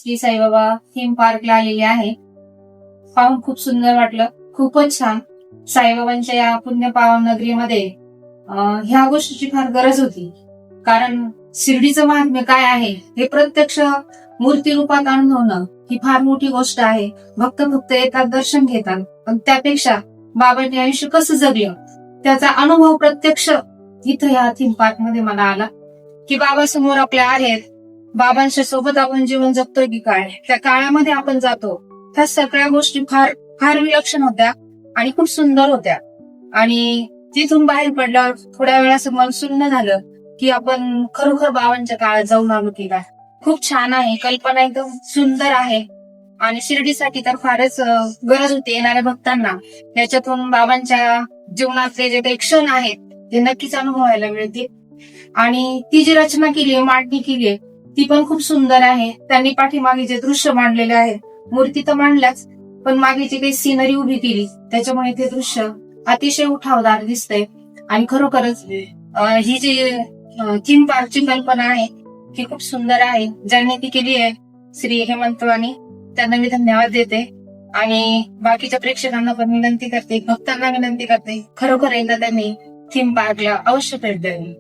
Shri Saibaba theme पार्कला आलेली आहे. पाहून खूप सुंदर वाटलं, खूपच छान. साईबाबांच्या या पुण्य पावन नगरीमध्ये ह्या गोष्टीची फार गरज होती. कारण शिर्डीचं महात्म्य काय आहे हे प्रत्यक्ष मूर्ती रूपात अनुभवणं ही फार मोठी गोष्ट आहे. भक्त येतात, दर्शन घेतात, पण त्यापेक्षा बाबांनी आयुष्य कसं जगलं त्याचा अनुभव प्रत्यक्ष इथं या थीम पार्क मध्ये मला आला. की बाबा समोर आपल्या आहेत, बाबांच्या सोबत आपण जीवन जगतोय की काय, त्या काळामध्ये आपण जातो. ह्या सगळ्या गोष्टी फार फार विलक्षण होत्या आणि खूप सुंदर होत्या. आणि तिथून बाहेर पडल्यावर थोड्या वेळाचं मन सुन्न झालं की आपण खरोखर बाबांच्या काळात जाऊन आलो की काय. खूप छान आहे, कल्पना एकदम सुंदर आहे. आणि शिर्डीसाठी तर फारच गरज होती येणाऱ्या भक्तांना. याच्यातून बाबांच्या जीवनातले जे काही क्षण आहेत ते नक्कीच अनुभवायला मिळतील. आणि ती जी रचना केली आहे, मांडणी केली आहे, ती पण खूप सुंदर आहे. त्यांनी पाठीमागे जे दृश्य मांडलेले आहे, मूर्ती तर मांडल्याच, पण मागे जी काही सिनरी उभी केली त्याच्यामुळे ते दृश्य अतिशय उठावदार दिसतंय. आणि खरोखरच ही जी थीम पार्कची कल्पना आहे ही खूप सुंदर आहे. ज्यांनी ती केली आहे श्री हेमंत वाणी, त्यांना मी धन्यवाद देते. आणि बाकीच्या प्रेक्षकांना पण विनंती करते, भक्तांना विनंती करते, खरोखर एकदा त्यांनी थीम पार्कला अवश्य भेट द्यावी.